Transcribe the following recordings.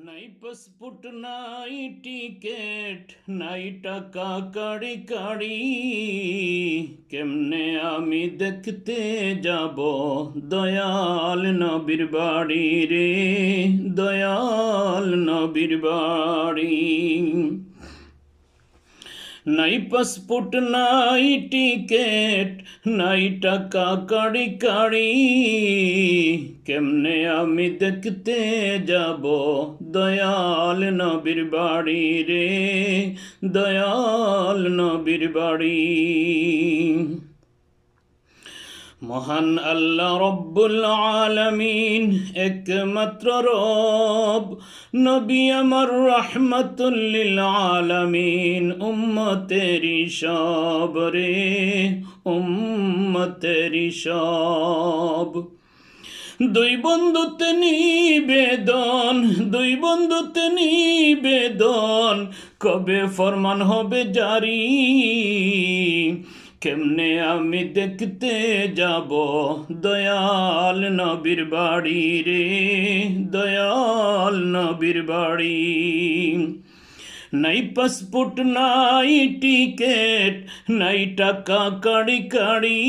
নাই পাসপোর্ট নাই টিকেট নাই টাকা কাড়ি কাড়ি, কেমনে আমি দেখতে যাব দয়াল নবীর বাড়ি রে, দয়াল নবীর বাড়ি। নাই পাসপোর্ট নাই টিকেট নাই টাকা কাড়ি কাড়ি, কেমনে আমি দেখতে যাব দয়াল নবীর বাড়ি রে, দয়াল নবীর বাড়ি। মহান আল্লাহ রব্বুল আলামিন একমাত্র রব, নবী আমার রাহমাতুল লিল আলামিন, উম্মতেরি সব রে, উম্মতেরি সব। দুই বন্ধুতে নিবেদন, দুই বন্ধুতে নিবেদন, কবে ফরমান হবে জারি, কেমনে আমি দেখতে যাব দয়াল নবীর বাড়ি রে, দয়াল নবীর বাড়ি। নাই পাসপোর্ট নাই টিকেট নাই টাকা কাড়ি কাড়ি,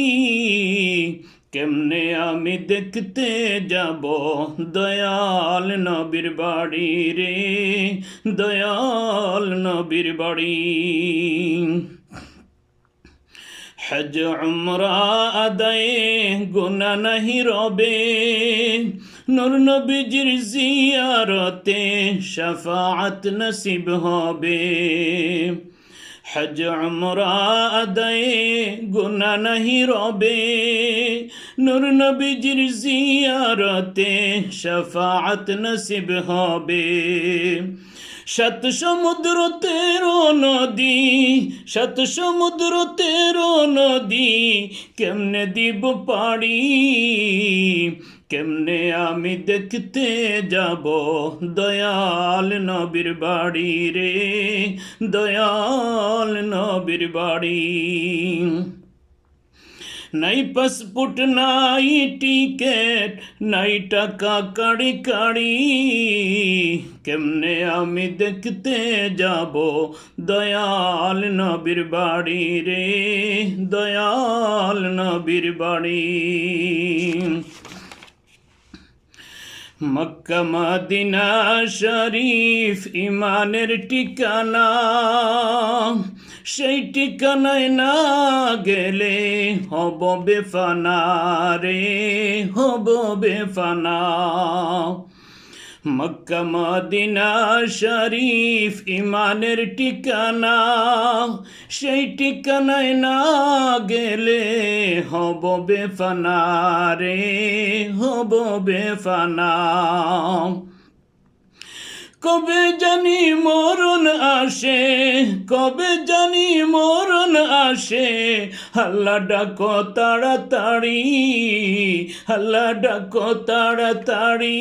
কেমনে আমি দেখতে যাব দয়াল নবীর বাড়ি রে, দয়াল নবীর বাড়ি। হজ উমরা আদায়ে গুনাহ নাহি রবে, নূর নবীজির জিয়ারতে শাফাআত নসিব হবে। হজ উমরা আদায়ে গুনাহ নাহি রবে, নূর নবীজির জিয়ারতে শাফাআত নসিব হবে। সাত সমুদ্র 13 নদী, সাত সমুদ্র 13 নদী, কেমনে দিব পাড়ি, কেমনে আমি দেখতে যাব দয়াল নবীর বাড়ি রে, দয়াল নবীর বাড়ি। নাই পাসপোর্ট নাই টিকেট নাই টাকা কাড়ি কাড়ি, কেমনে আমি দেখতে যাব দয়াল নবীর বাড়ি রে, দয়াল নবীর বাড়ি। মক্কা মদিনা শরীফ ইমানের ঠিকানা, সেই ঠিকানায় না গেলে হব বেফানা রে, হব বেফানা। মক্কা মদিনা শরীফ ইমানের ঠিকানা, সেই ঠিকানায় না গেলে হব বেফানা রে, হব বেফানা। কবে জানি মরণ আসে, কবে জানি মরণ আসে, আল্লাহ ডাকো তাড়াতাড়ি, আল্লাহ ডাকো তাড়াতাড়ি,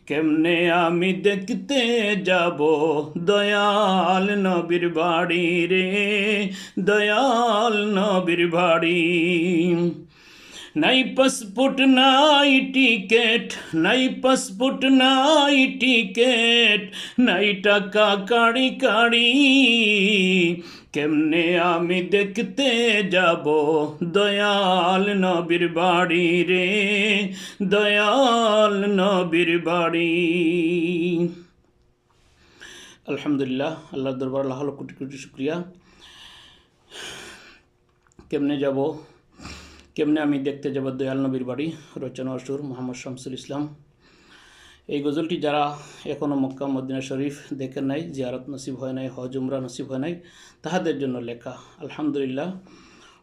কেমনে আমি দেখতে যাব দয়াল নবীর বাড়ি রে, দয়াল নবীর বাড়ি। নাই পাসপোর্ট নাই টিকেট নাই পাসপোর্ট নাই টিকেট নাই টাকা কাড়ি কাড়ি, কেমনে আমি দেখতে যাব দয়াল নবীর বাড়ি রে, দয়াল নবীর বাড়ি। আলহামদুলিল্লাহ, আল্লাহর দরবার লাখ লাখ কোটি কোটি শুকরিয়া। কেমনে যাব, কেমনে আমি দেখতে যাব দয়াল নবীর বাড়ি, রচনা ও সুর মোহাম্মদ শামসুল ইসলাম। এই গজলটি যারা এখনও মক্কা মদিনা শরীফ দেখেন নাই, জিয়ারত নসিব হয় নাই, হজ উমরা নসিব হয় নাই, তাহাদের জন্য লেখা। আলহামদুলিল্লাহ,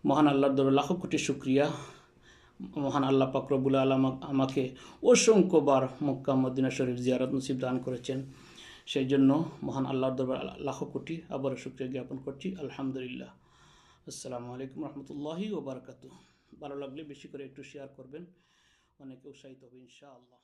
মহান আল্লাহর দরবারে লাখ কোটি শুকরিয়া। মহান আল্লাহ পাক রব্বুল আলামিন আমাকে অসংখ্যবার মক্কা মদিনা শরীফ জিয়ারত নসিব দান করেছেন, সেই জন্য মহান আল্লাহর দরবারে লাখ কোটি আবারও শুকরিয়া জ্ঞাপন করছি। আলহামদুলিল্লাহ। আসসালামু আলাইকুম রহমতুল্লাহি ওয়া বারাকাতুহু। ভালো লাগলে বেশি করে একটু শেয়ার করবেন, অনেকে উৎসাহিত হবে ইনশাআল্লাহ।